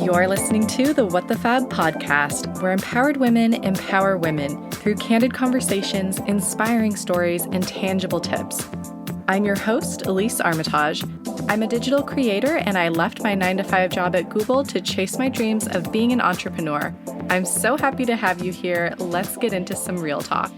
You're listening to the What the Fab podcast, where empowered women empower women through candid conversations, inspiring stories, and tangible tips. I'm your host, Elise Armitage. I'm a digital creator, and I left my 9-to-5 job at Google to chase my dreams of being an entrepreneur. I'm so happy to have you here. Let's get into some real talk.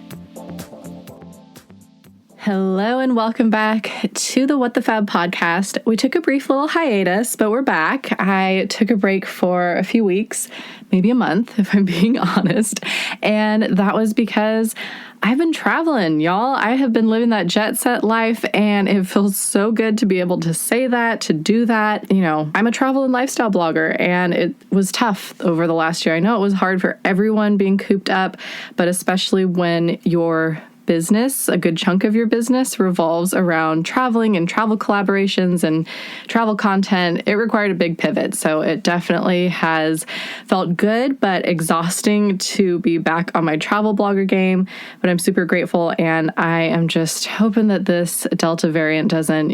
Hello and welcome back to the What the Fab podcast. We took a brief little hiatus, but we're back. I took a break for a few weeks, maybe a month, if I'm being honest. And that was because I've been traveling, y'all. I have been living that jet set life, and it feels so good to be able to say that, to do that. You know, I'm a travel and lifestyle blogger, and it was tough over the last year. I know it was hard for everyone being cooped up, but especially when your business, a good chunk of your business revolves around traveling and travel collaborations and travel content. It required a big pivot. So it definitely has felt good, but exhausting to be back on my travel blogger game. But I'm super grateful. And I am just hoping that this Delta variant doesn't,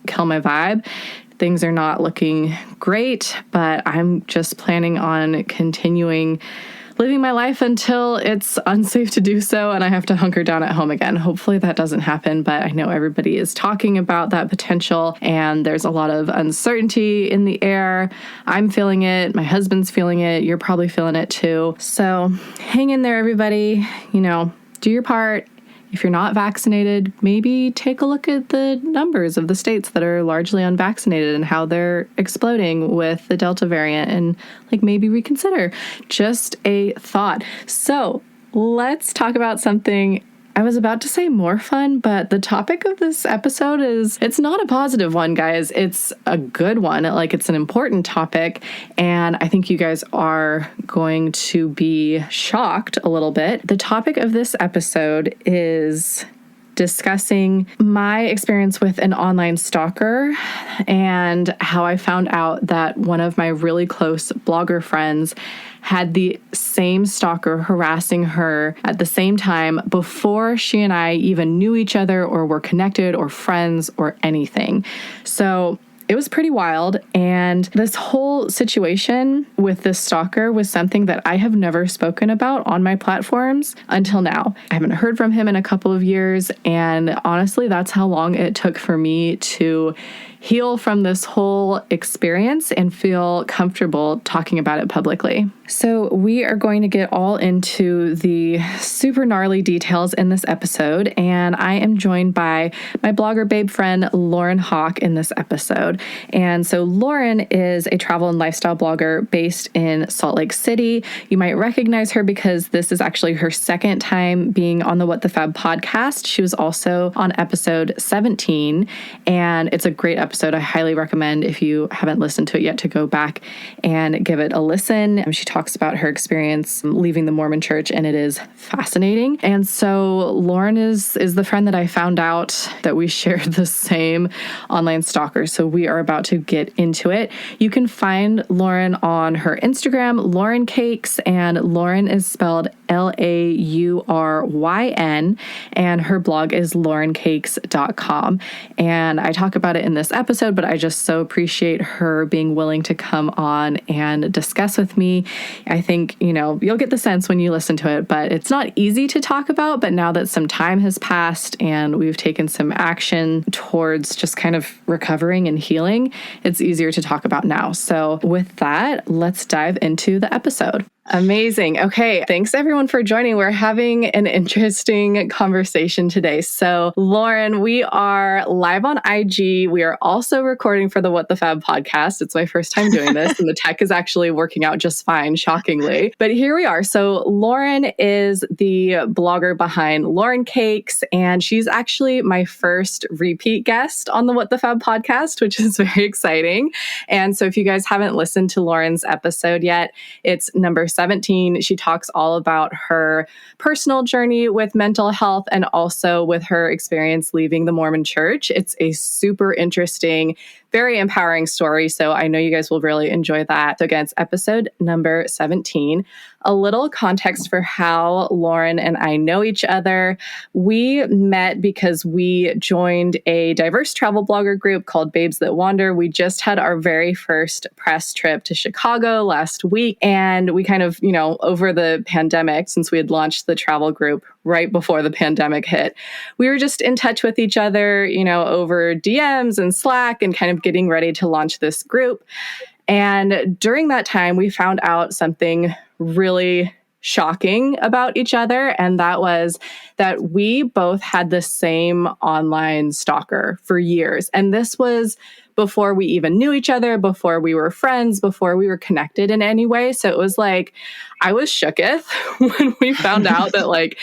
kill my vibe. Things are not looking great, but I'm just planning on continuing living my life until it's unsafe to do so and I have to hunker down at home again. Hopefully that doesn't happen, but I know everybody is talking about that potential and there's a lot of uncertainty in the air. I'm feeling it. My husband's feeling it. You're probably feeling it too. So hang in there, everybody. Do your part. If you're not vaccinated, maybe take a look at the numbers of the states that are largely unvaccinated and how they're exploding with the Delta variant and maybe reconsider. Just a thought. So let's talk about something. I was about to say more fun, but the topic of this episode it's not a positive one, guys. It's a good one. It's an important topic. And I think you guys are going to be shocked a little bit. The topic of this episode is discussing my experience with an online stalker and how I found out that one of my really close blogger friends had the same stalker harassing her at the same time before she and I even knew each other or were connected or friends or anything. So it was pretty wild. And this whole situation with this stalker was something that I have never spoken about on my platforms until now. I haven't heard from him in a couple of years. And honestly, that's how long it took for me to heal from this whole experience and feel comfortable talking about it publicly. So we are going to get all into the super gnarly details in this episode, and I am joined by my blogger babe friend, Lauryn Hock, in this episode. And so Lauryn is a travel and lifestyle blogger based in Salt Lake City. You might recognize her because this is actually her second time being on the What the Fab podcast. She was also on episode 17, and it's a great episode. I highly recommend, if you haven't listened to it yet, to go back and give it a listen. She talks about her experience leaving the Mormon church, and it is fascinating. And so Lauryn is the friend that I found out that we shared the same online stalker. So we are about to get into it. You can find Lauryn on her Instagram, Lauryn Cakes, and Lauryn is spelled Lauryn, and her blog is lauryncakes.com. And I talk about it in this episode, but I just so appreciate her being willing to come on and discuss with me. I think, you'll get the sense when you listen to it, but it's not easy to talk about. But now that some time has passed and we've taken some action towards just kind of recovering and healing, it's easier to talk about now. So with that, let's dive into the episode. Amazing. Okay. Thanks everyone for joining. We're having an interesting conversation today. So Lauryn, we are live on IG. We are also recording for the What the Fab podcast. It's my first time doing this and the tech is actually working out just fine, shockingly. But here we are. So Lauryn is the blogger behind Lauryn Cakes, and she's actually my first repeat guest on the What the Fab podcast, which is very exciting. And so if you guys haven't listened to Lauryn's episode yet, it's number 17. She talks all about her personal journey with mental health and also with her experience leaving the Mormon church. It's a super interesting very empowering story. So I know you guys will really enjoy that. So again, it's episode number 17. A little context for how Lauryn and I know each other. We met because we joined a diverse travel blogger group called Babes That Wander. We just had our very first press trip to Chicago last week. And we kind of, over the pandemic, since we had launched the travel group right before the pandemic hit, we were just in touch with each other, over DMs and Slack and kind of getting ready to launch this group. And during that time, we found out something really shocking about each other. And that was that we both had the same online stalker for years. And this was before we even knew each other, before we were friends, before we were connected in any way. So it was like, I was shooketh when we found out that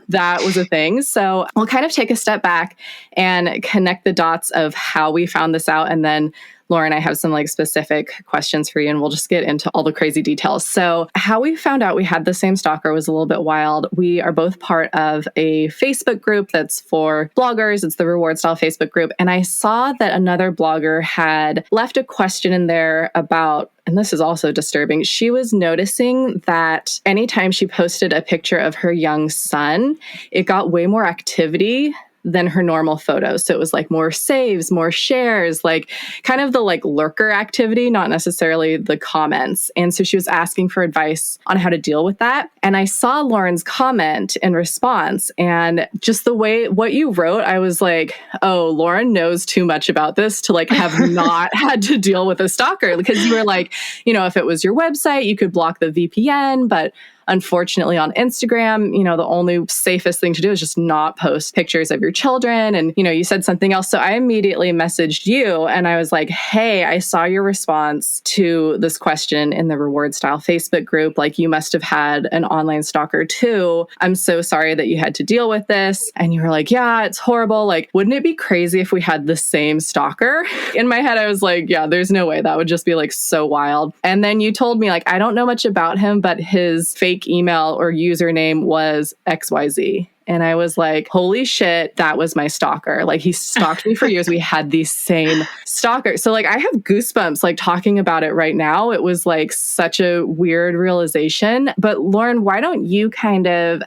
that was a thing. So we'll kind of take a step back and connect the dots of how we found this out. And then Lauryn, I have some specific questions for you, and we'll just get into all the crazy details. So how we found out we had the same stalker was a little bit wild. We are both part of a Facebook group that's for bloggers. It's the Reward Style Facebook group. And I saw that another blogger had left a question in there about, and this is also disturbing, she was noticing that anytime she posted a picture of her young son, it got way more activity than her normal photos. So it was more saves, more shares, kind of the lurker activity, not necessarily the comments. And so she was asking for advice on how to deal with that. And I saw Lauryn's comment in response, and just the way what you wrote, I was like, oh, Lauryn knows too much about this to have not had to deal with a stalker. Because you were if it was your website, you could block the VPN, but unfortunately, on Instagram, the only safest thing to do is just not post pictures of your children. And, you said something else. So I immediately messaged you and I was like, hey, I saw your response to this question in the Reward Style Facebook group. You must have had an online stalker too. I'm so sorry that you had to deal with this. And you were like, yeah, it's horrible. Wouldn't it be crazy if we had the same stalker? In my head, I was like, yeah, there's no way. That would just be so wild. And then you told me I don't know much about him, but his fake email or username was XYZ. And I was like, holy shit, that was my stalker. He stalked me for years. We had the same stalker. So I have goosebumps talking about it right now. It was such a weird realization. But Lauryn, why don't you kind of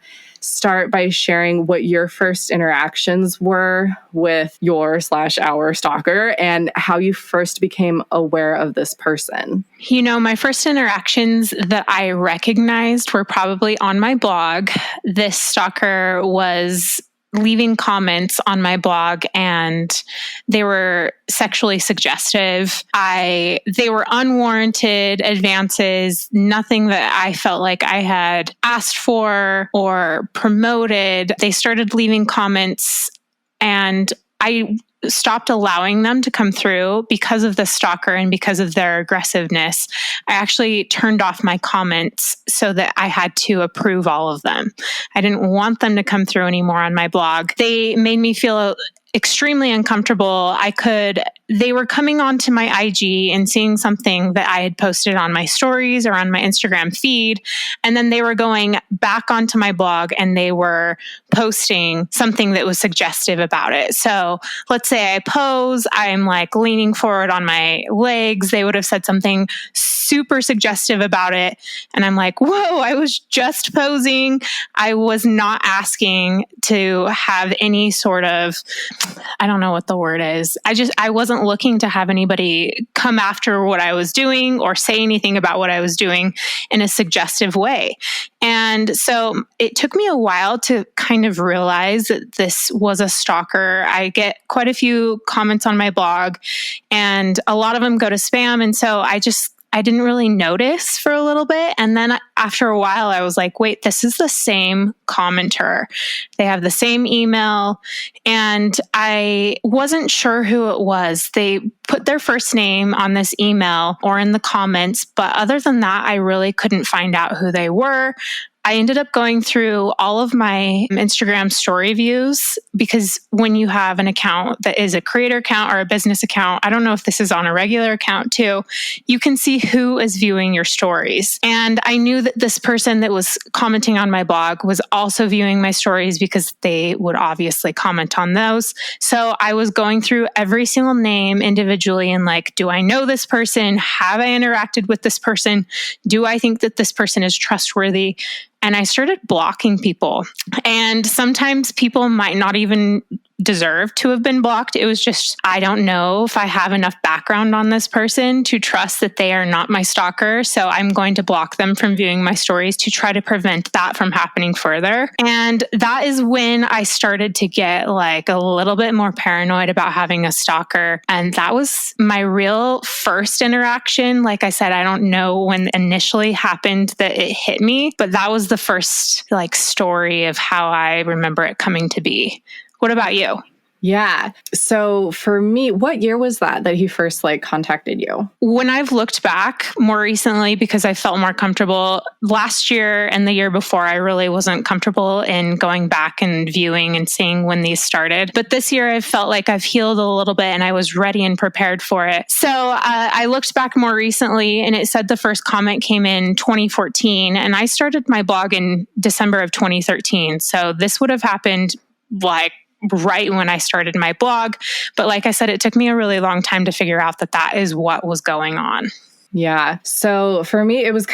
start by sharing what your first interactions were with your/our stalker and how you first became aware of this person? My first interactions that I recognized were probably on my blog. This stalker was leaving comments on my blog and they were sexually suggestive. They were unwarranted advances, nothing that I felt like I had asked for or promoted. They started leaving comments and I stopped allowing them to come through because of the stalker and because of their aggressiveness. I actually turned off my comments so that I had to approve all of them. I didn't want them to come through anymore on my blog. They made me feel extremely uncomfortable. They were coming onto my IG and seeing something that I had posted on my stories or on my Instagram feed. And then they were going back onto my blog and they were posting something that was suggestive about it. So let's say I pose, I'm leaning forward on my legs. They would have said something super suggestive about it. And I'm like, whoa, I was just posing. I was not asking to have any sort of, I don't know what the word is. I wasn't looking to have anybody come after what I was doing or say anything about what I was doing in a suggestive way. And so it took me a while to kind of realize that this was a stalker. I get quite a few comments on my blog and a lot of them go to spam. And so I didn't really notice for a little bit. And then after a while, I was like, wait, this is the same commenter. They have the same email. And I wasn't sure who it was. They put their first name on this email or in the comments. But other than that, I really couldn't find out who they were. I ended up going through all of my Instagram story views, because when you have an account that is a creator account or a business account, I don't know if this is on a regular account too, you can see who is viewing your stories. And I knew that this person that was commenting on my blog was also viewing my stories, because they would obviously comment on those. So I was going through every single name individually and like, do I know this person? Have I interacted with this person? Do I think that this person is trustworthy? And I started blocking people. And sometimes people might not even deserve to have been blocked. It was just, I don't know if I have enough background on this person to trust that they are not my stalker. So I'm going to block them from viewing my stories to try to prevent that from happening further. And that is when I started to get like a little bit more paranoid about having a stalker. And that was my real first interaction. Like I said, I don't know when initially happened that it hit me, but that was the first like story of how I remember it coming to be. What about you? Yeah. So for me, what year was that he first like contacted you? When I've looked back more recently, because I felt more comfortable last year and the year before, I really wasn't comfortable in going back and viewing and seeing when these started. But this year I felt like I've healed a little bit and I was ready and prepared for it. So I looked back more recently and it said the first comment came in 2014 and I started my blog in December of 2013. So this would have happened like right when I started my blog. But like I said, it took me a really long time to figure out that that is what was going on. Yeah. So for me, it was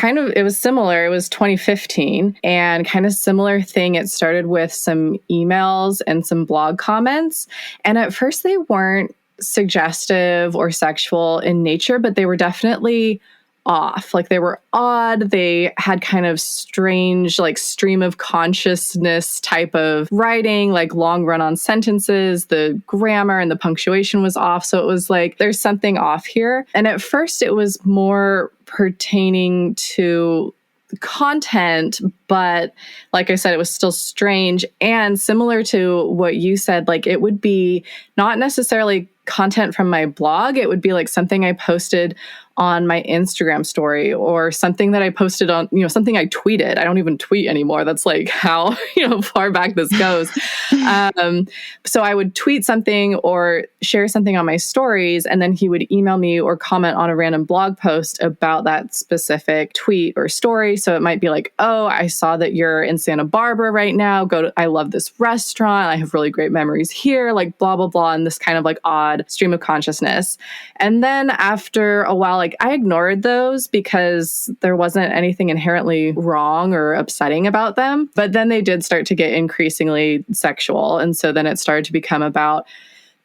similar. It was 2015 and kind of similar thing. It started with some emails and some blog comments. And at first they weren't suggestive or sexual in nature, but they were definitely off. Like they were odd. They had kind of strange, like stream of consciousness type of writing, like long run on sentences. The grammar and the punctuation was off. So it was like, there's something off here. And at first it was more pertaining to content, but like I said, it was still strange and similar to what you said. Like it would be not necessarily content from my blog. It would be like something I posted on my Instagram story or something that I posted on, something I tweeted. I don't even tweet anymore. That's like how, far back this goes. So I would tweet something or share something on my stories, and then he would email me or comment on a random blog post about that specific tweet or story. So it might be like, oh, I saw that you're in Santa Barbara right now. I love this restaurant. I have really great memories here, like blah, blah, blah. And this kind of like odd stream of consciousness. And then after a while, like I ignored those because there wasn't anything inherently wrong or upsetting about them. But then they did start to get increasingly sexual. And so then it started to become about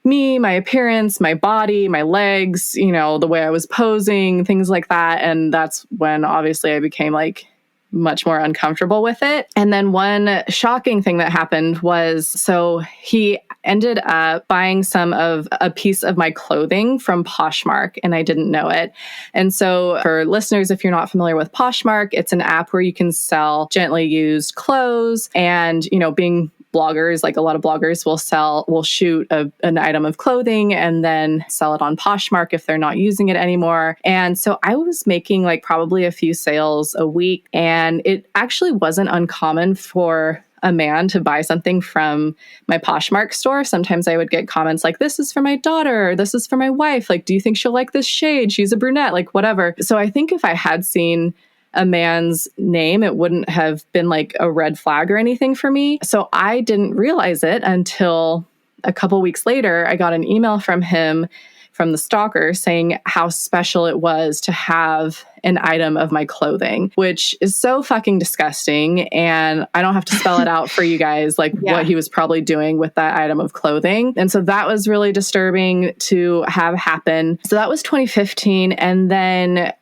me, my appearance, my body, my legs, the way I was posing, things like that. And that's when obviously I became like much more uncomfortable with it. And then one shocking thing that happened was, so he ended up buying a piece of my clothing from Poshmark, and I didn't know it. And so for listeners, if you're not familiar with Poshmark, it's an app where you can sell gently used clothes and, being bloggers, like a lot of bloggers will shoot an item of clothing and then sell it on Poshmark if they're not using it anymore. And so I was making like probably a few sales a week, and it actually wasn't uncommon for a man to buy something from my Poshmark store. Sometimes I would get comments like, this is for my daughter, or this is for my wife. Like, do you think she'll like this shade? She's a brunette, like whatever. So I think if I had seen a man's name, it wouldn't have been like a red flag or anything for me. So I didn't realize it until a couple weeks later. I got an email from him, from the stalker, saying how special it was to have an item of my clothing, which is so fucking disgusting. And I don't have to spell it out for you guys, like what he was probably doing with that item of clothing. And so that was really disturbing to have happen. So that was 2015. And then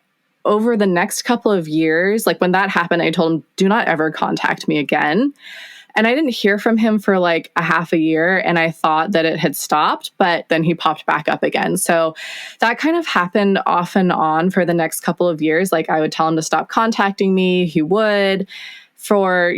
over the next couple of years, like when that happened, I told him, do not ever contact me again. And I didn't hear from him for like a half a year, and I thought that it had stopped, but then he popped back up again. So that kind of happened off and on for the next couple of years. Like I would tell him to stop contacting me. He would for,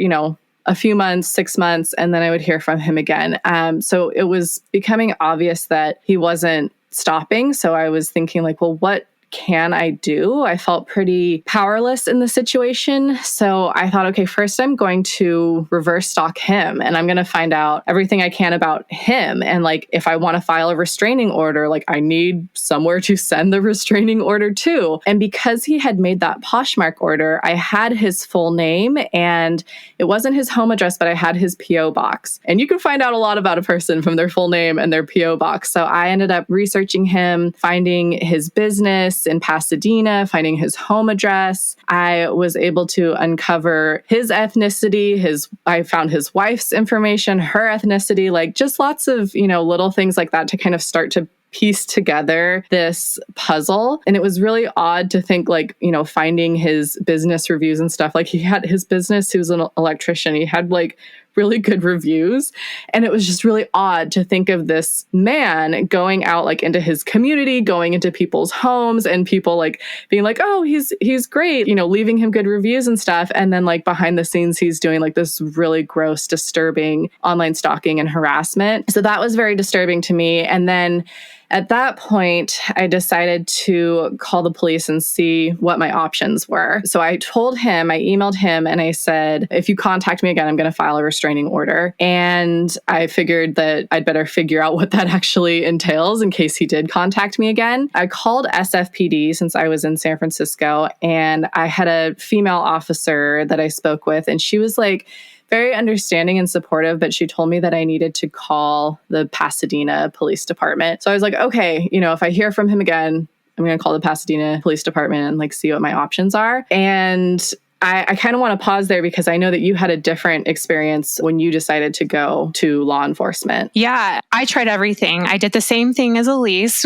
a few months, 6 months, and then I would hear from him again. So it was becoming obvious that he wasn't stopping. So I was thinking like, well, what can I do? I felt pretty powerless in the situation. So I thought, okay, first I'm going to reverse stalk him and I'm going to find out everything I can about him. And like, if I want to file a restraining order, like I need somewhere to send the restraining order to. And because he had made that Poshmark order, I had his full name and it wasn't his home address, but I had his PO box. And you can find out a lot about a person from their full name and their PO box. So I ended up researching him, finding his business in Pasadena, finding his home address. I was able to uncover his ethnicity. I found his wife's information, her ethnicity, like just lots of, little things like that to kind of start to piece together this puzzle. And it was really odd to think like, finding his business reviews and stuff. Like he had his business, he was an electrician. He had like really good reviews. And it was just really odd to think of this man going out like into his community, going into people's homes and people like being like, oh, he's great, leaving him good reviews and stuff. And then like behind the scenes, he's doing like this really gross, disturbing online stalking and harassment. So that was very disturbing to me. And then at that point, I decided to call the police and see what my options were. So I emailed him and I said, if you contact me again, I'm going to file a restraining order. And I figured that I'd better figure out what that actually entails in case he did contact me again. I called SFPD since I was in San Francisco, and I had a female officer that I spoke with, and she was like, very understanding and supportive, but she told me that I needed to call the Pasadena Police Department. So I was like, okay, if I hear from him again, I'm going to call the Pasadena Police Department and like see what my options are. And I kind of want to pause there because I know that you had a different experience when you decided to go to law enforcement. Yeah, I tried everything. I did the same thing as Elise.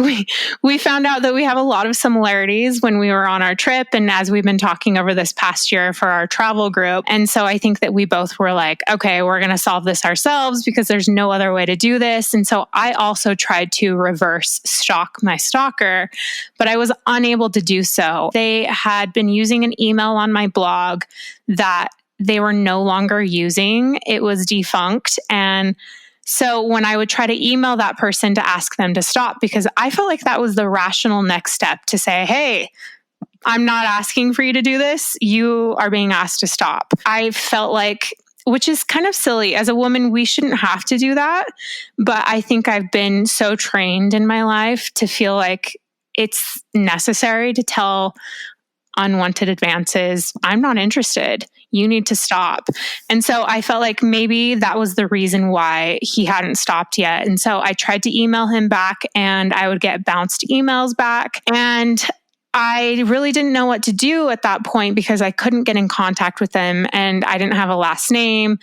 We found out that we have a lot of similarities when we were on our trip and as we've been talking over this past year for our travel group. And so I think that we both were like, okay, we're going to solve this ourselves because there's no other way to do this. And so I also tried to reverse stalk my stalker, but I was unable to do so. They had been using an email on my blog that they were no longer using. It was defunct. And so when I would try to email that person to ask them to stop, because I felt like that was the rational next step to say, hey, I'm not asking for you to do this. You are being asked to stop. I felt like, which is kind of silly. As a woman, we shouldn't have to do that. But I think I've been so trained in my life to feel like it's necessary to tell unwanted advances, I'm not interested. You need to stop. And so I felt like maybe that was the reason why he hadn't stopped yet. And so I tried to email him back and I would get bounced emails back. And I really didn't know what to do at that point because I couldn't get in contact with him and I didn't have a last name.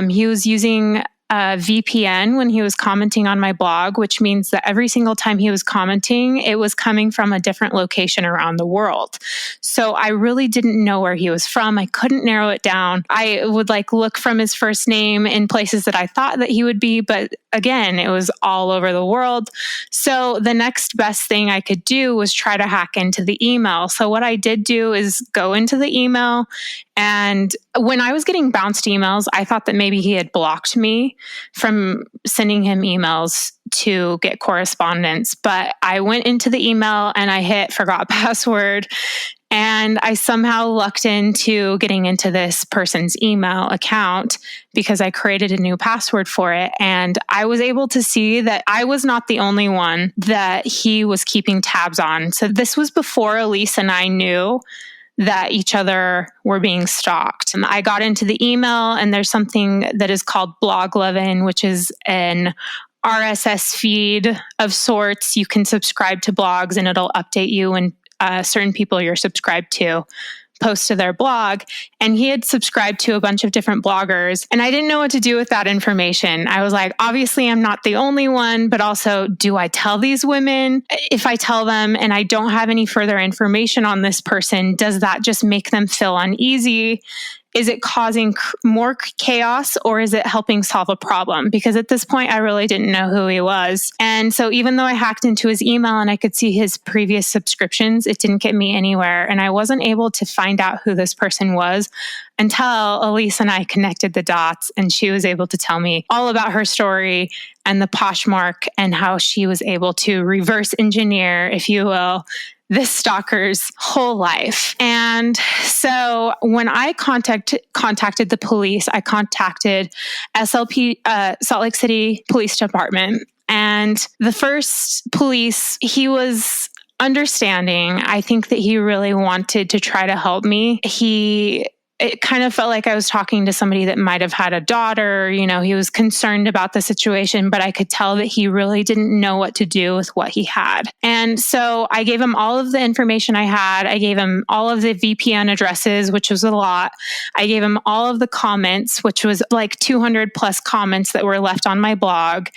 He was using a VPN when he was commenting on my blog, which means that every single time he was commenting, it was coming from a different location around the world. So I really didn't know where he was from. I couldn't narrow it down. I would look from his first name in places that I thought that he would be, but again, it was all over the world. So the next best thing I could do was try to hack into the email. So what I did do is go into the email, and when I was getting bounced emails, I thought that maybe he had blocked me from sending him emails to get correspondence. But I went into the email and I hit forgot password. And I somehow lucked into getting into this person's email account because I created a new password for it. And I was able to see that I was not the only one that he was keeping tabs on. So this was before Elise and I knew that each other were being stalked. And I got into the email and there's something that is called Blog Lovin', which is an RSS feed of sorts. You can subscribe to blogs and it'll update you when certain people you're subscribed to post to their blog. And he had subscribed to a bunch of different bloggers. And I didn't know what to do with that information. I was like, obviously I'm not the only one, but also, do I tell these women? If I tell them and I don't have any further information on this person, does that just make them feel uneasy? Is it causing more chaos or is it helping solve a problem? Because at this point, I really didn't know who he was. And so even though I hacked into his email and I could see his previous subscriptions, it didn't get me anywhere. And I wasn't able to find out who this person was until Elise and I connected the dots and she was able to tell me all about her story and the Poshmark and how she was able to reverse engineer, if you will, this stalker's whole life. And so when I contacted the police, I contacted SLP, Salt Lake City Police Department. And the first police, he was understanding. I think that he really wanted to try to help me. It kind of felt like I was talking to somebody that might have had a daughter. You know, he was concerned about the situation, but I could tell that he really didn't know what to do with what he had. And so I gave him all of the information I had. I gave him all of the VPN addresses, which was a lot. I gave him all of the comments, which was like 200 plus comments that were left on my blog,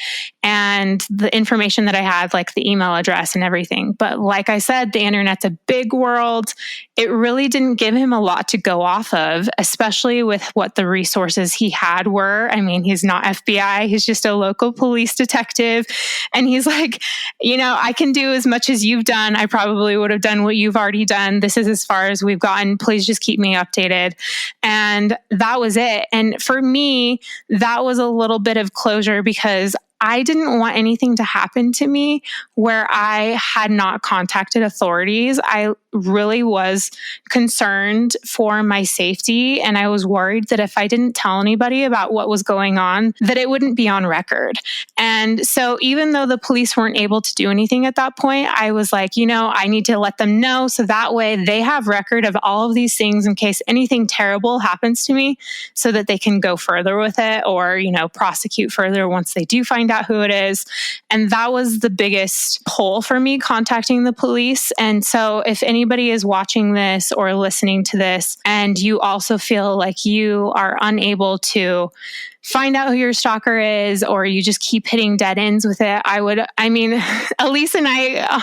and the information that I had, like the email address and everything. But like I said, the internet's a big world. It really didn't give him a lot to go off of, especially with what the resources he had were. I mean, he's not FBI. He's just a local police detective. And he's like, you know, I can do as much as you've done. I probably would have done what you've already done. This is as far as we've gotten. Please just keep me updated. And that was it. And for me, that was a little bit of closure, because I didn't want anything to happen to me where I had not contacted authorities. I really was concerned for my safety, and I was worried that if I didn't tell anybody about what was going on, that it wouldn't be on record. And so even though the police weren't able to do anything at that point, I was like, you know, I need to let them know, so that way they have record of all of these things in case anything terrible happens to me, so that they can go further with it, or, you know, prosecute further once they do find out who it is. And that was the biggest pull for me, contacting the police. And so if anybody is watching this or listening to this, and you also feel like you are unable to find out who your stalker is, or you just keep hitting dead ends with it, Elise and I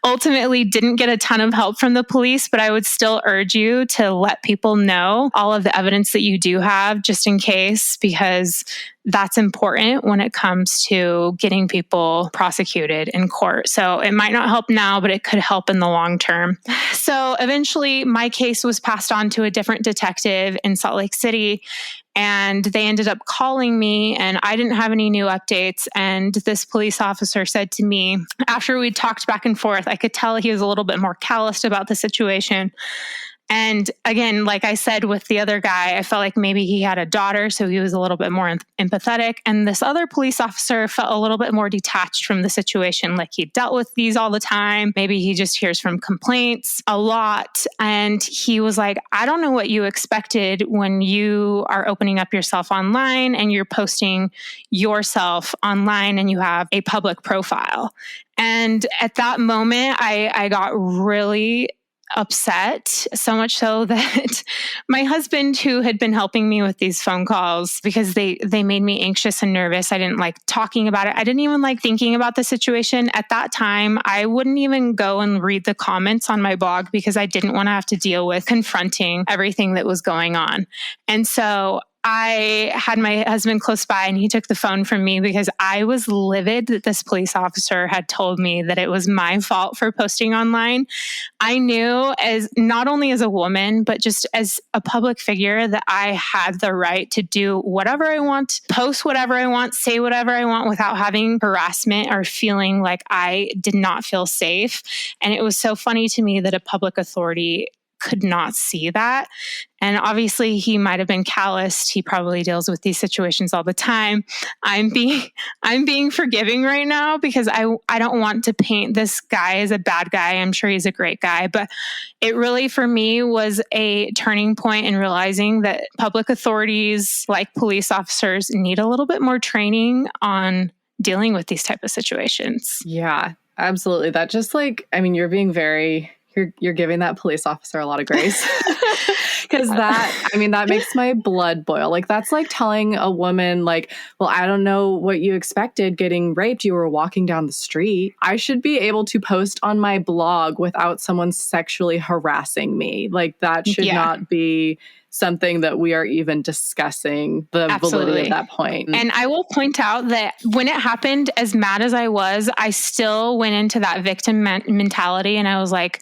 ultimately didn't get a ton of help from the police, but I would still urge you to let people know all of the evidence that you do have, just in case, because that's important when it comes to getting people prosecuted in court. So it might not help now, but it could help in the long term. So eventually my case was passed on to a different detective in Salt Lake City, and they ended up calling me, and I didn't have any new updates. And this police officer said to me, after we talked back and forth, I could tell he was a little bit more calloused about the situation. And again, like I said with the other guy, I felt like maybe he had a daughter, so he was a little bit more empathetic. And this other police officer felt a little bit more detached from the situation, like he dealt with these all the time. Maybe he just hears from complaints a lot. And he was like, I don't know what you expected when you are opening up yourself online and you're posting yourself online and you have a public profile. And at that moment, I got really upset, so much so that my husband, who had been helping me with these phone calls, because they made me anxious and nervous. I didn't like talking about it. I didn't even like thinking about the situation. At that time, I wouldn't even go and read the comments on my blog, because I didn't want to have to deal with confronting everything that was going on. And so I had my husband close by, and he took the phone from me because I was livid that this police officer had told me that it was my fault for posting online. I knew, as not only as a woman, but just as a public figure, that I had the right to do whatever I want, post whatever I want, say whatever I want, without having harassment or feeling like I did not feel safe. And it was so funny to me that a public authority could not see that. And obviously he might have been calloused. He probably deals with these situations all the time. I'm being forgiving right now, because I don't want to paint this guy as a bad guy. I'm sure he's a great guy, but it really, for me, was a turning point in realizing that public authorities, like police officers, need a little bit more training on dealing with these type of situations. Yeah, absolutely. That just you're being you're giving that police officer a lot of grace. Because that makes my blood boil. Like, that's like telling a woman, like, well, I don't know what you expected getting raped. You were walking down the street. I should be able to post on my blog without someone sexually harassing me. Like, that should not be something that we are even discussing the validity of that point. And I will point out that when it happened, as mad as I was, I still went into that victim mentality, and I was like,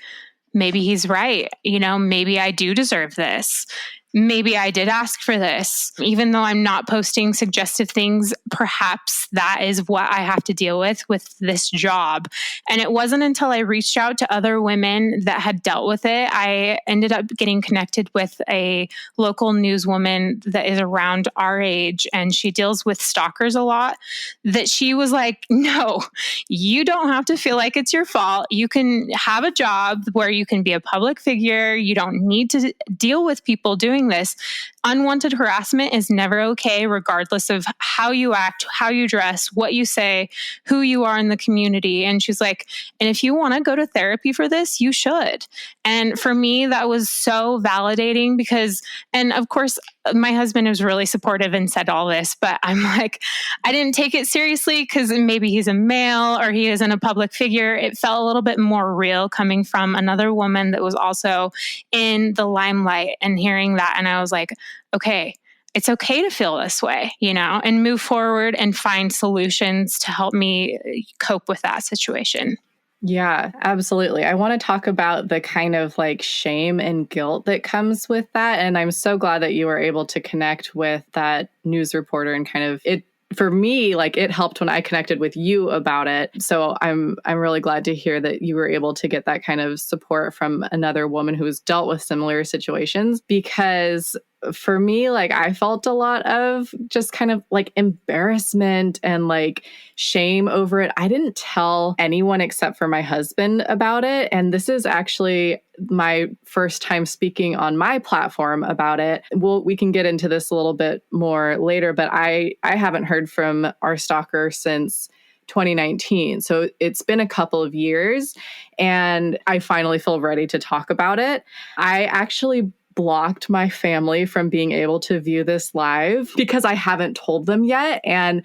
maybe he's right. You know, maybe I do deserve this. maybe I did ask for this. Even though I'm not posting suggestive things, perhaps that is what I have to deal with this job. And it wasn't until I reached out to other women that had dealt with it. I ended up getting connected with a local newswoman that is around our age, and she deals with stalkers a lot, that she was like, no, you don't have to feel like it's your fault. You can have a job where you can be a public figure. You don't need to deal with people doing this. Unwanted harassment is never okay, regardless of how you act, how you dress, what you say, who you are in the community. And she's like, and if you want to go to therapy for this, you should. And for me, that was so validating because, and of course, my husband was really supportive and said all this, but I'm like, I didn't take it seriously because maybe he's a male or he isn't a public figure. It felt a little bit more real coming from another woman that was also in the limelight and hearing that. And I was like, okay, it's okay to feel this way, and move forward and find solutions to help me cope with that situation. Yeah, absolutely. I want to talk about the kind of like shame and guilt that comes with that. And I'm so glad that you were able to connect with that news reporter and kind of it. For me, like it helped when I connected with you about it. So I'm really glad to hear that you were able to get that kind of support from another woman who's dealt with similar situations, because for me, like I felt a lot of just kind of like embarrassment and like shame over it. I didn't tell anyone except for my husband about it. And this is actually my first time speaking on my platform about it. We can get into this a little bit more later, but I haven't heard from our stalker since 2019. So it's been a couple of years and I finally feel ready to talk about it. I actually blocked my family from being able to view this live because I haven't told them yet. And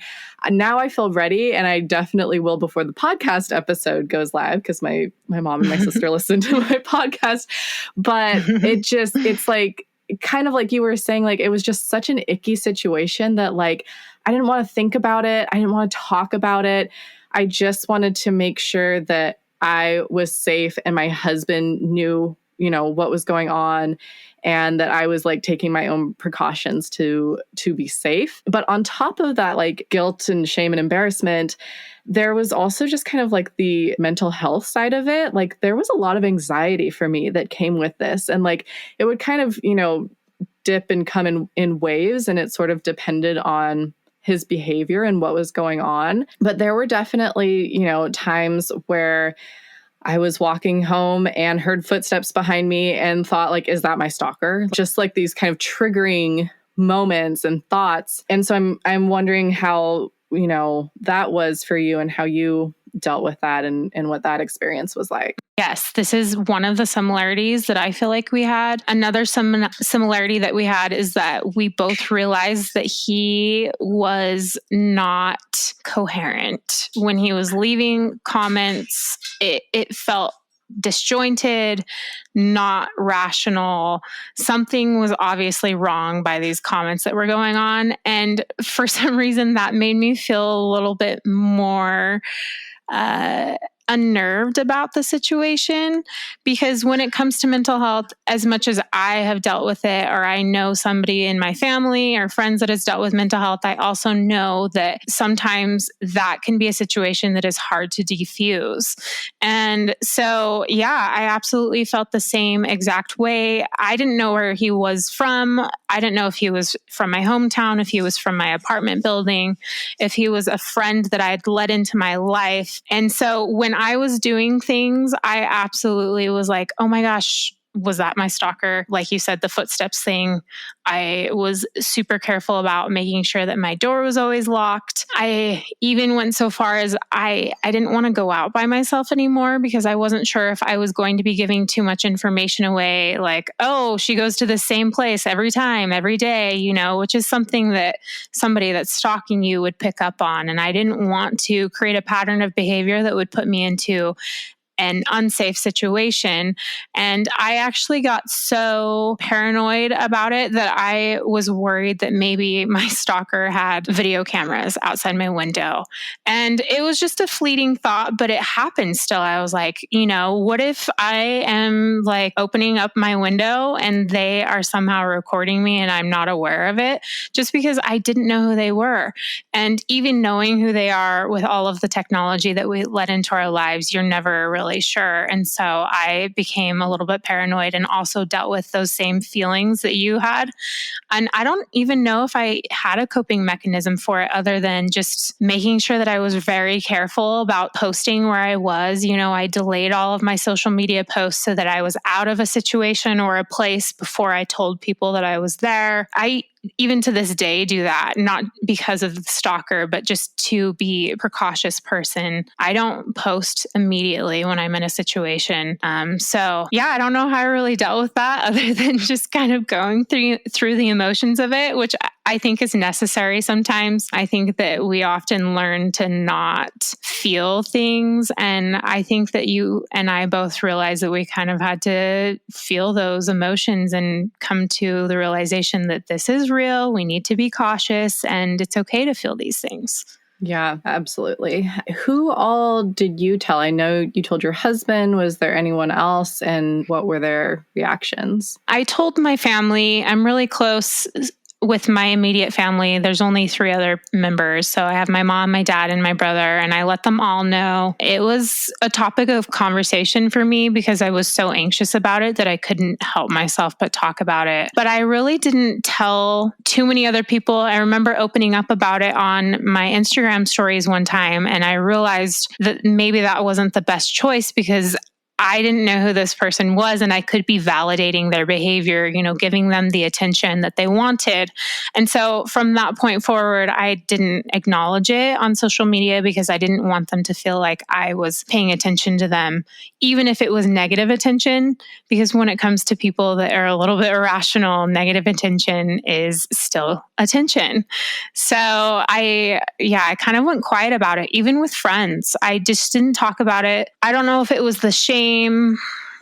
now I feel ready, and I definitely will before the podcast episode goes live because my mom and my sister listen to my podcast. But it's like, kind of like you were saying, like it was just such an icky situation that like I didn't want to think about it. I didn't want to talk about it. I just wanted to make sure that I was safe and my husband knew what was going on and that I was like taking my own precautions to be safe. But on top of that, like guilt and shame and embarrassment, there was also just kind of like the mental health side of it. Like there was a lot of anxiety for me that came with this. And like it would kind of, dip and come in waves, and it sort of depended on his behavior and what was going on. But there were definitely, times where I was walking home and heard footsteps behind me and thought like, is that my stalker? Just like these kind of triggering moments and thoughts. And so I'm wondering how, that was for you and how you dealt with that and what that experience was like. Yes, this is one of the similarities that I feel like we had. Another similarity that we had is that we both realized that he was not coherent. When he was leaving comments, it felt disjointed, not rational. Something was obviously wrong by these comments that were going on. And for some reason, that made me feel a little bit more unnerved about the situation, because when it comes to mental health, as much as I have dealt with it, or I know somebody in my family or friends that has dealt with mental health, I also know that sometimes that can be a situation that is hard to defuse. And so, yeah, I absolutely felt the same exact way. I didn't know where he was from. I didn't know if he was from my hometown, if he was from my apartment building, if he was a friend that I had let into my life. And so when I was doing things, I absolutely was like, oh my gosh, was that my stalker? Like you said, the footsteps thing, I was super careful about making sure that my door was always locked. I even went so far as I didn't want to go out by myself anymore because I wasn't sure if I was going to be giving too much information away. Like, oh, she goes to the same place every time, every day, which is something that somebody that's stalking you would pick up on. And I didn't want to create a pattern of behavior that would put me into an unsafe situation. And I actually got so paranoid about it that I was worried that maybe my stalker had video cameras outside my window. And it was just a fleeting thought, but it happened still. I was like, what if I am like opening up my window and they are somehow recording me and I'm not aware of it, just because I didn't know who they were. And even knowing who they are with all of the technology that we let into our lives, you're never really sure. And so I became a little bit paranoid and also dealt with those same feelings that you had. And I don't even know if I had a coping mechanism for it other than just making sure that I was very careful about posting where I was. I delayed all of my social media posts so that I was out of a situation or a place before I told people that I was there. I even to this day do that, not because of the stalker, but just to be a precautious person. I don't post immediately when I'm in a situation. So yeah, I don't know how I really dealt with that other than just kind of going through the emotions of it, which I think is necessary sometimes. I think that we often learn to not feel things. And I think that you and I both realized that we kind of had to feel those emotions and come to the realization that this is real. We need to be cautious and it's okay to feel these things. Yeah, absolutely. Who all did you tell? I know you told your husband. Was there anyone else? And what were their reactions? I told my family. I'm really close with my immediate family. There's only 3 other members. So I have my mom, my dad, and my brother, and I let them all know. It was a topic of conversation for me because I was so anxious about it that I couldn't help myself but talk about it. But I really didn't tell too many other people. I remember opening up about it on my Instagram stories one time, and I realized that maybe that wasn't the best choice because I didn't know who this person was and I could be validating their behavior, giving them the attention that they wanted. And so from that point forward, I didn't acknowledge it on social media because I didn't want them to feel like I was paying attention to them, even if it was negative attention, because when it comes to people that are a little bit irrational, negative attention is still attention. So I kind of went quiet about it, even with friends. I just didn't talk about it. I don't know if it was the shame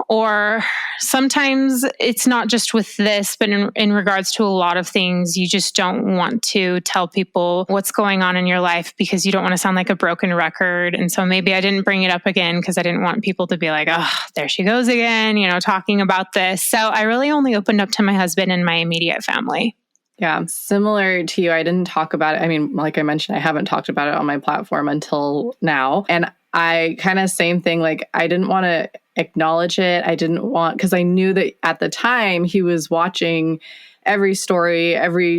or sometimes it's not just with this, but in regards to a lot of things, you just don't want to tell people what's going on in your life because you don't want to sound like a broken record. And so maybe I didn't bring it up again because I didn't want people to be like, oh, there she goes again, talking about this. So I really only opened up to my husband and my immediate family. Yeah, similar to you. I didn't talk about it. I mean, like I mentioned, I haven't talked about it on my platform until now. And I kind of same thing, like I didn't want to acknowledge it. I didn't want, because I knew that at the time he was watching every story,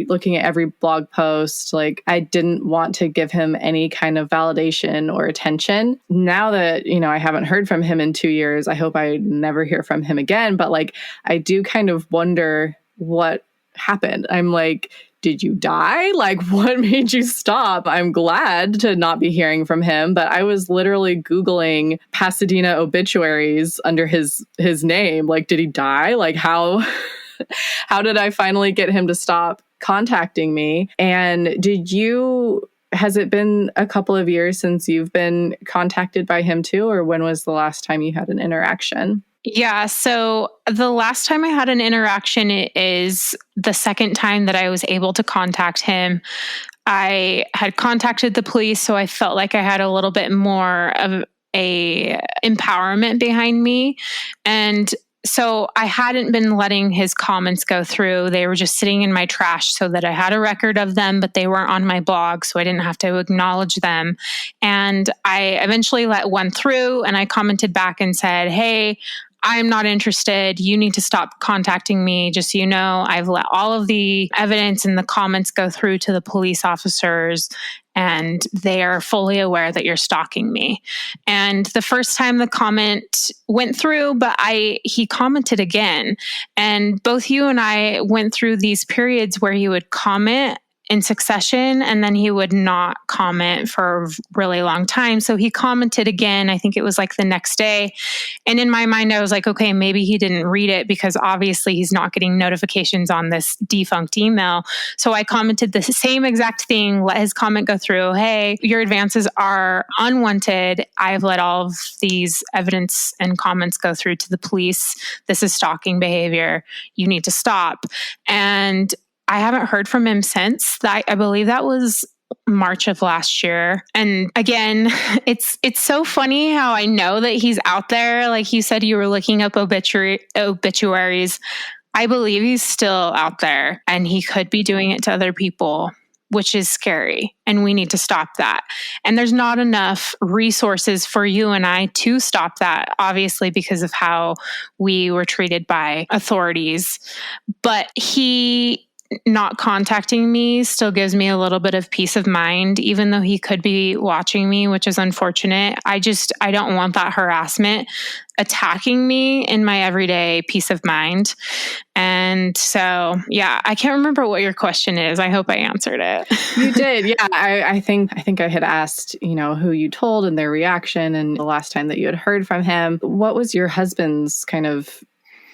looking at every blog post. Like I didn't want to give him any kind of validation or attention. Now that, I haven't heard from him in 2 years, I hope I never hear from him again. But like, I do kind of wonder what happened. I'm like, did you die? Like, what made you stop? I'm glad to not be hearing from him, but I was literally Googling Pasadena obituaries under his name. Like, did he die? Like, how did I finally get him to stop contacting me? And has it been a couple of years since you've been contacted by him too? Or when was the last time you had an interaction? Yeah. So the last time I had an interaction is the second time that I was able to contact him. I had contacted the police, so I felt like I had a little bit more of a empowerment behind me. And so I hadn't been letting his comments go through. They were just sitting in my trash so that I had a record of them, but they weren't on my blog, so I didn't have to acknowledge them. And I eventually let one through and I commented back and said, hey, I'm not interested. You need to stop contacting me. Just so you know, I've let all of the evidence and the comments go through to the police officers, and they are fully aware that you're stalking me. And the first time the comment went through, but he commented again. And both you and I went through these periods where he would comment in succession, and then he would not comment for a really long time. So he commented again, I think it was like the next day. And in my mind, I was like, okay, maybe he didn't read it because obviously he's not getting notifications on this defunct email. So I commented the same exact thing, let his comment go through. Hey, your advances are unwanted. I've let all of these evidence and comments go through to the police. This is stalking behavior. You need to stop. And I haven't heard from him since. I believe that was March of last year. And again, it's so funny how I know that he's out there. Like you said, you were looking up obituaries. I believe he's still out there, and he could be doing it to other people, which is scary. And we need to stop that. And there's not enough resources for you and I to stop that, obviously, because of how we were treated by authorities. But he not contacting me still gives me a little bit of peace of mind, even though he could be watching me, which is unfortunate. I don't want that harassment attacking me in my everyday peace of mind. And so, yeah, I can't remember what your question is. I hope I answered it. You did. Yeah. I think I had asked, who you told and their reaction and the last time that you had heard from him. What was your husband's kind of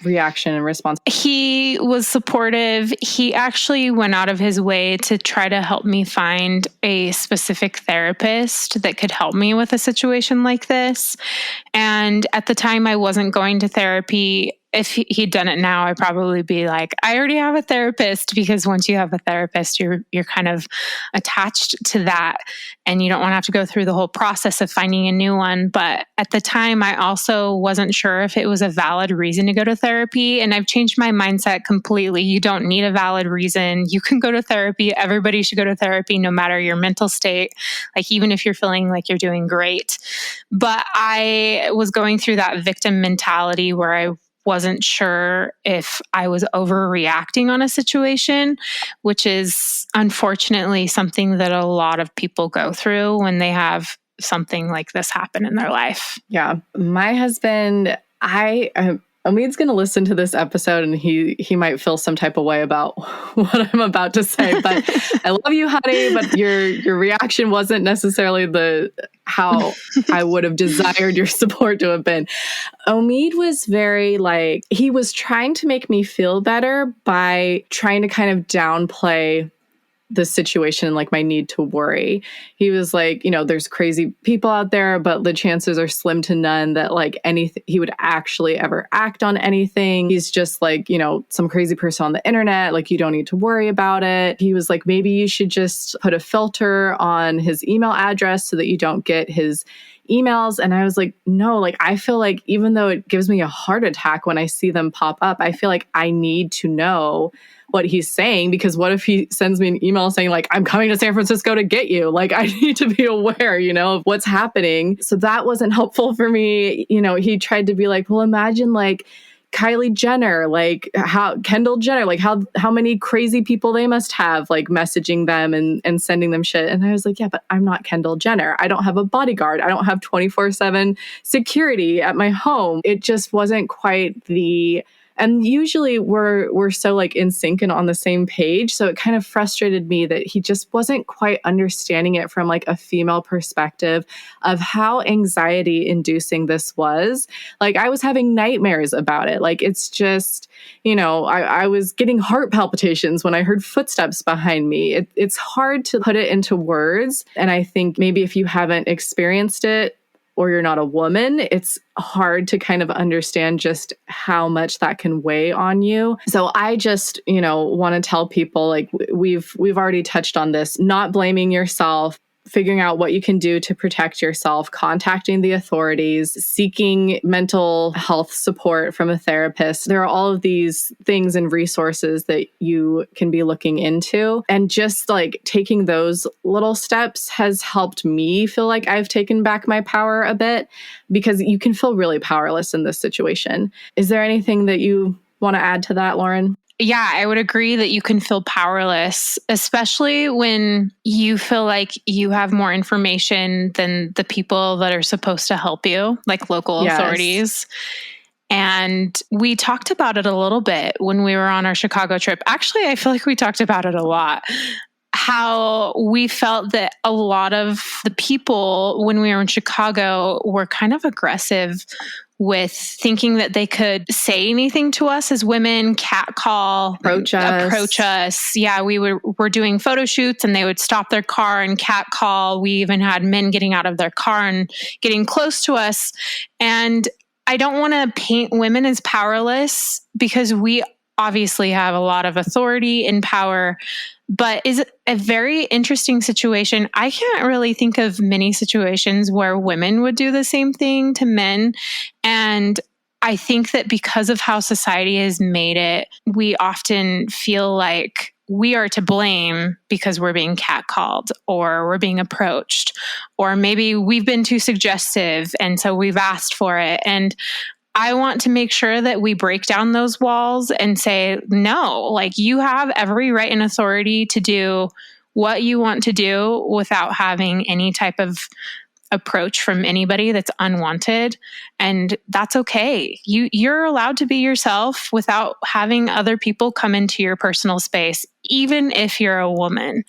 reaction and response? He was supportive. He actually went out of his way to try to help me find a specific therapist that could help me with a situation like this. And at the time, I wasn't going to therapy. If he'd done it now, I'd probably be like, I already have a therapist, because once you have a therapist, you're kind of attached to that, and you don't want to have to go through the whole process of finding a new one. But at the time, I also wasn't sure if it was a valid reason to go to therapy. And I've changed my mindset completely. You don't need a valid reason. You can go to therapy. Everybody should go to therapy, no matter your mental state. Like, even if you're feeling like you're doing great. But I was going through that victim mentality where I wasn't sure if I was overreacting on a situation, which is unfortunately something that a lot of people go through when they have something like this happen in their life. Yeah. My husband, Omid's going to listen to this episode, and he might feel some type of way about what I'm about to say, but I love you, honey, but your reaction wasn't necessarily how I would have desired your support to have been. Omid was very he was trying to make me feel better by trying to kind of downplay the situation and my need to worry. He was like, there's crazy people out there, but the chances are slim to none that anything he would actually ever act on anything. He's just some crazy person on the internet. You don't need to worry about it. He was like, maybe you should just put a filter on his email address so that you don't get his emails. And I was like, no, I feel like even though it gives me a heart attack when I see them pop up, I feel like I need to know what he's saying, because what if he sends me an email saying I'm coming to San Francisco to get you? I need to be aware, of what's happening. So that wasn't helpful for me. He tried to be well, imagine Kylie Jenner, how Kendall Jenner, how many crazy people they must have messaging them and sending them shit. And I was like, yeah, but I'm not Kendall Jenner. I don't have a bodyguard. I don't have 24/7 security at my home. It just wasn't quite and usually we're so in sync and on the same page. So it kind of frustrated me that he just wasn't quite understanding it from a female perspective of how anxiety inducing this was. I was having nightmares about it. It's just, I was getting heart palpitations when I heard footsteps behind me. It's hard to put it into words. And I think maybe if you haven't experienced it, or you're not a woman, it's hard to kind of understand just how much that can weigh on you. So I just, want to tell people we've already touched on this, not blaming yourself, figuring out what you can do to protect yourself, contacting the authorities, seeking mental health support from a therapist. There are all of these things and resources that you can be looking into. And just taking those little steps has helped me feel like I've taken back my power a bit, because you can feel really powerless in this situation. Is there anything that you want to add to that, Lauryn? Yeah, I would agree that you can feel powerless, especially when you feel like you have more information than the people that are supposed to help you, like local authorities. And we talked about it a little bit when we were on our Chicago trip. Actually, I feel like we talked about it a lot. how we felt that a lot of the people when we were in Chicago were kind of aggressive with thinking that they could say anything to us as women, catcall, approach us. Yeah, we were doing photo shoots and they would stop their car and catcall. We even had men getting out of their car and getting close to us. And I don't want to paint women as powerless because we obviously have a lot of authority and power, but is a very interesting situation. I can't really think of many situations where women would do the same thing to men. And I think that because of how society has made it, we often feel like we are to blame because we're being catcalled or we're being approached, or maybe we've been too suggestive and so we've asked for it. And I want to make sure that we break down those walls and say, no, like you have every right and authority to do what you want to do without having any type of approach from anybody that's unwanted. And that's okay. You're allowed to be yourself without having other people come into your personal space, even if you're a woman.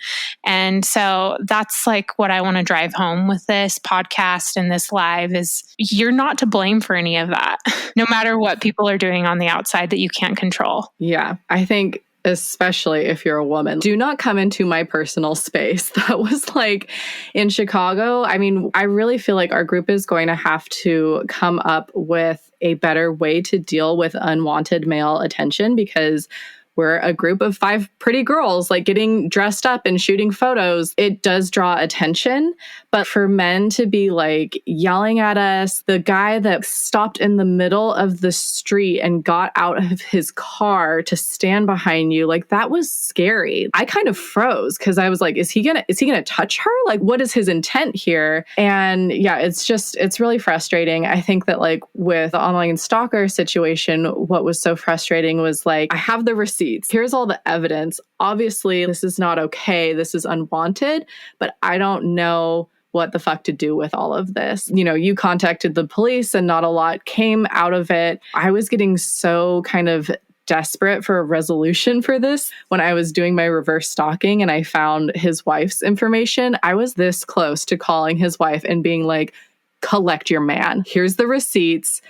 And so that's like what I want to drive home with this podcast and this live is you're not to blame for any of that, no matter what people are doing on the outside that you can't control. Yeah, I think especially if you're a woman, do not come into my personal space. That was like in Chicago. I mean, I really feel like our group is going to have to come up with a better way to deal with unwanted male attention because we're a group of 5 pretty girls, like getting dressed up and shooting photos. It does draw attention, but for men to be like yelling at us, the guy that stopped in the middle of the street and got out of his car to stand behind you, like that was scary. I kind of froze because I was like, is he gonna touch her? Like, what is his intent here? And yeah, it's really frustrating. I think that like with the online stalker situation, what was so frustrating was like, I have the receipts. Here's all the evidence. Obviously, this is not okay. This is unwanted, but I don't know what the fuck to do with all of this. You know, you contacted the police and not a lot came out of it. I was getting so kind of desperate for a resolution for this when I was doing my reverse stalking and I found his wife's information. I was this close to calling his wife and being like, collect your man. Here's the receipts.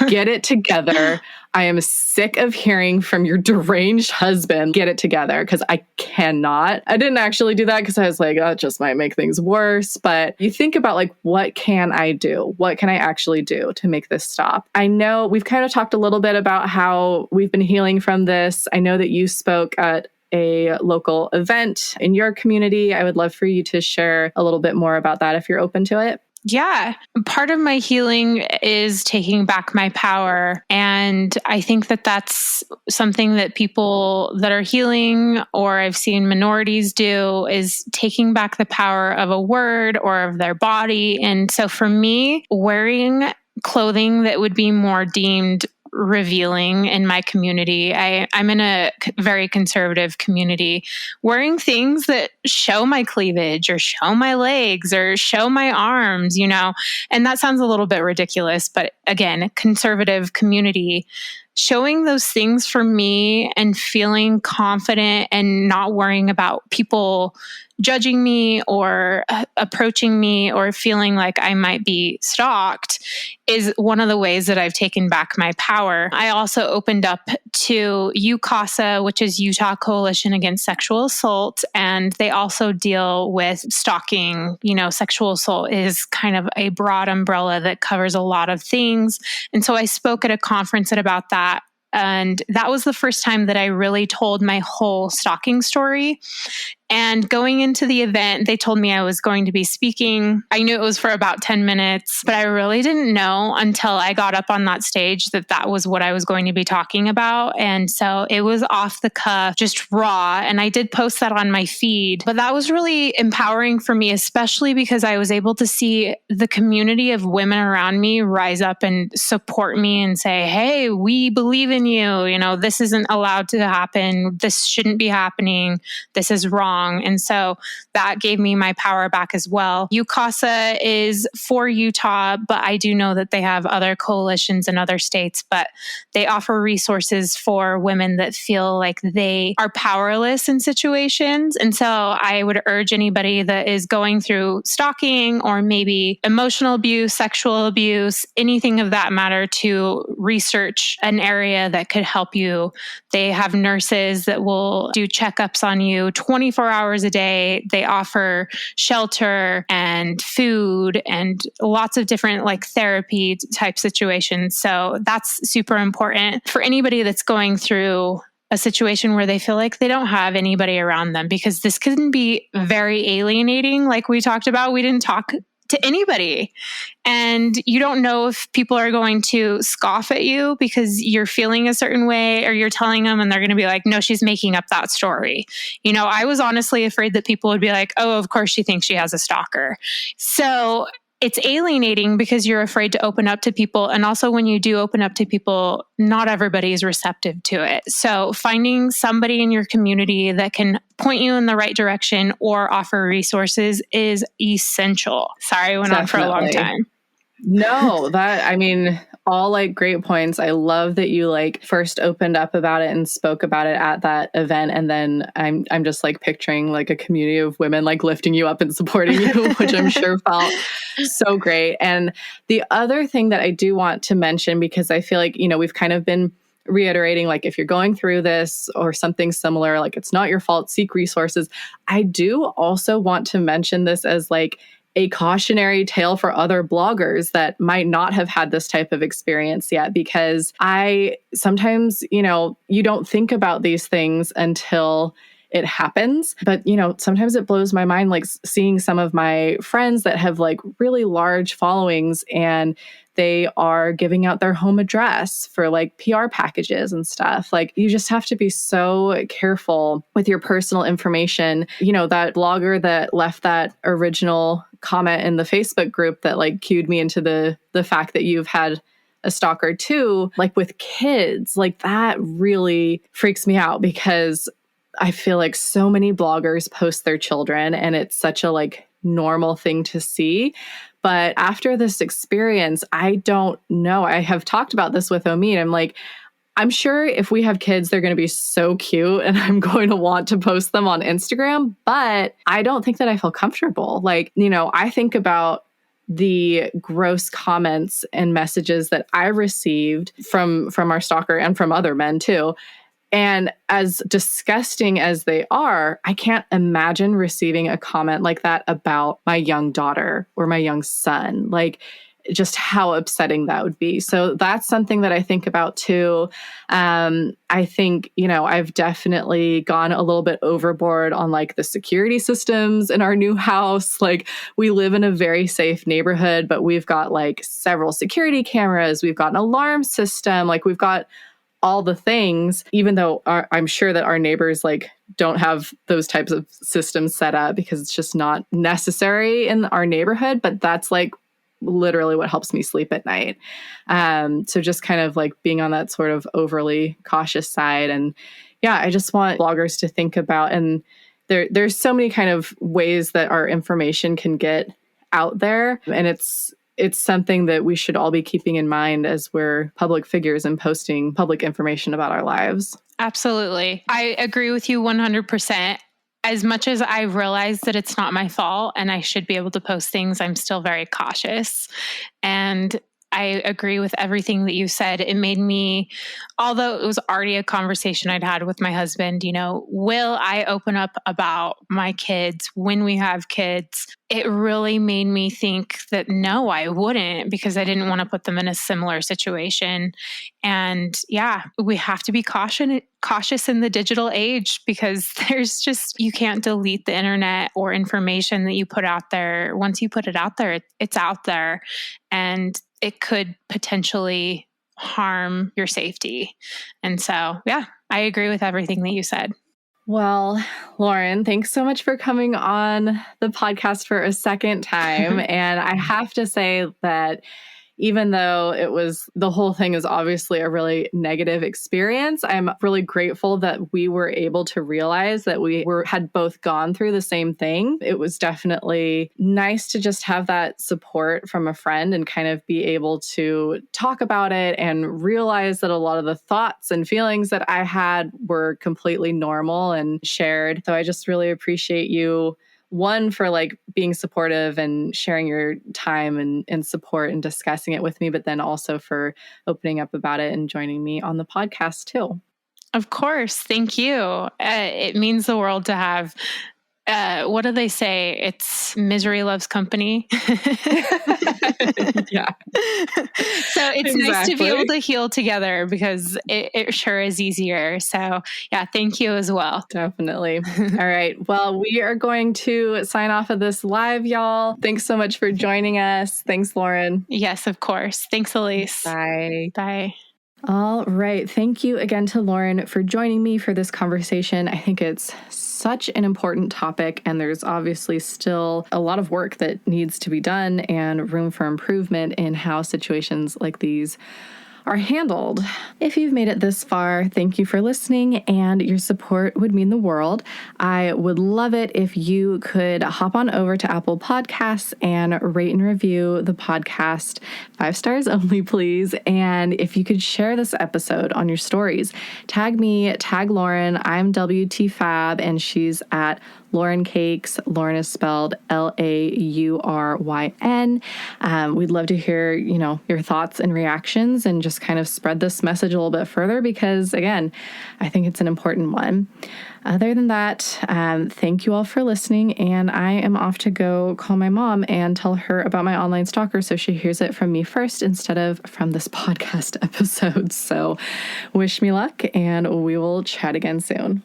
Get it together. I am sick of hearing from your deranged husband. Get it together because I cannot. I didn't actually do that because I was like, oh, it just might make things worse. But you think about like, what can I do? What can I actually do to make this stop? I know we've kind of talked a little bit about how we've been healing from this. I know that you spoke at a local event in your community. I would love for you to share a little bit more about that if you're open to it. Yeah. Part of my healing is taking back my power. And I think that that's something that people that are healing or I've seen minorities do is taking back the power of a word or of their body. And so for me, wearing clothing that would be more deemed revealing in my community. I'm in a very conservative community. Wearing things that show my cleavage or show my legs or show my arms, you know, and that sounds a little bit ridiculous, but again, conservative community. Showing those things for me and feeling confident and not worrying about people judging me or approaching me or feeling like I might be stalked is one of the ways that I've taken back my power. I also opened up to UCASA, which is Utah Coalition Against Sexual Assault, and they also deal with stalking. You know, sexual assault is kind of a broad umbrella that covers a lot of things. And so I spoke at a conference about that. And that was the first time that I really told my whole stalking story. And going into the event, they told me I was going to be speaking. I knew it was for about 10 minutes, but I really didn't know until I got up on that stage that that was what I was going to be talking about. And so it was off the cuff, just raw. And I did post that on my feed, but that was really empowering for me, especially because I was able to see the community of women around me rise up and support me and say, hey, we believe in you. You know, this isn't allowed to happen. This shouldn't be happening. This is wrong. strong. And so that gave me my power back as well. UCASA is for Utah, but I do know that they have other coalitions in other states, but they offer resources for women that feel like they are powerless in situations. And so I would urge anybody that is going through stalking or maybe emotional abuse, sexual abuse, anything of that matter, to research an area that could help you. They have nurses that will do checkups on you 24 hours a day. They offer shelter and food and lots of different like therapy type situations. So that's super important for anybody that's going through a situation where they feel like they don't have anybody around them, because this can be very alienating. Like we talked about, we didn't talk to anybody. And you don't know if people are going to scoff at you because you're feeling a certain way, or you're telling them and they're going to be like, no, she's making up that story. You know, I was honestly afraid that people would be like, oh, of course she thinks she has a stalker. So it's alienating because you're afraid to open up to people. And also when you do open up to people, not everybody is receptive to it. So finding somebody in your community that can point you in the right direction or offer resources is essential. Sorry, I went on for a long time. No, I mean, all like great points. I love that you like first opened up about it and spoke about it at that event. And then I'm just like picturing like a community of women like lifting you up and supporting you, which I'm sure felt so great. And the other thing that I do want to mention, because I feel like, you know, we've kind of been reiterating, like, if you're going through this or something similar, like, it's not your fault, seek resources. I do also want to mention this as like a cautionary tale for other bloggers that might not have had this type of experience yet, because I sometimes, you know, you don't think about these things until it happens. But, you know, sometimes it blows my mind, like seeing some of my friends that have like really large followings and they are giving out their home address for like PR packages and stuff. Like, you just have to be so careful with your personal information. You know, that blogger that left that original comment in the Facebook group that like cued me into the fact that you've had a stalker too, like with kids, like that really freaks me out, because I feel like so many bloggers post their children and it's such a like normal thing to see. But after this experience, I don't know. I have talked about this with Omi. I'm like, I'm sure if we have kids, they're going to be so cute and I'm going to want to post them on Instagram, but I don't think that I feel comfortable. Like, you know, I think about the gross comments and messages that I received from our stalker and from other men too. And as disgusting as they are, I can't imagine receiving a comment like that about my young daughter or my young son. Like, just how upsetting that would be. So that's something that I think about too. I think, you know, I've definitely gone a little bit overboard on like the security systems in our new house. Like, we live in a very safe neighborhood, but we've got like several security cameras. We've got an alarm system. Like, we've got all the things, even though I'm sure that our neighbors like don't have those types of systems set up because it's just not necessary in our neighborhood. But that's like literally what helps me sleep at night. So just kind of like being on that sort of overly cautious side. And yeah, I just want bloggers to think about, and there's so many kind of ways that our information can get out there. And it's something that we should all be keeping in mind as we're public figures and posting public information about our lives. Absolutely. I agree with you 100%. As much as I realize that it's not my fault and I should be able to post things, I'm still very cautious. And I agree with everything that you said. It made me, although it was already a conversation I'd had with my husband, you know, will I open up about my kids when we have kids? It really made me think that no, I wouldn't, because I didn't want to put them in a similar situation. And yeah, we have to be cautious in the digital age, because there's just, you can't delete the internet or information that you put out there. Once you put it out there, it's out there, and it could potentially harm your safety. And so, yeah, I agree with everything that you said. Well, Lauryn, thanks so much for coming on the podcast for a second time. And I have to say that, even though the whole thing is obviously a really negative experience, I'm really grateful that we were able to realize that we had both gone through the same thing. It was definitely nice to just have that support from a friend and kind of be able to talk about it and realize that a lot of the thoughts and feelings that I had were completely normal and shared. So I just really appreciate you, one, for like being supportive and sharing your time and support and discussing it with me, but then also for opening up about it and joining me on the podcast too. Of course. Thank you. It means the world to have, what do they say? It's misery loves company. Yeah. So it's nice to be able to heal together because it sure is easier. So yeah, thank you as well. Definitely. All right. Well, we are going to sign off of this live, y'all. Thanks so much for joining us. Thanks, Lauryn. Yes, of course. Thanks, Elise. Bye. Bye. All right. Thank you again to Lauryn for joining me for this conversation. I think it's such an important topic, and there's obviously still a lot of work that needs to be done and room for improvement in how situations like these are handled. If you've made it this far, thank you for listening, and your support would mean the world. I would love it if you could hop on over to Apple Podcasts and rate and review the podcast. 5 stars only, please. And if you could share this episode on your stories, tag me, tag Lauryn. I'm WTFab, and she's at Lauryn Cakes. Lauryn is spelled Lauryn. We'd love to hear, your thoughts and reactions and just kind of spread this message a little bit further because, again, I think it's an important one. Other than that, thank you all for listening, and I am off to go call my mom and tell her about my online stalker so she hears it from me first instead of from this podcast episode. So wish me luck, and we will chat again soon.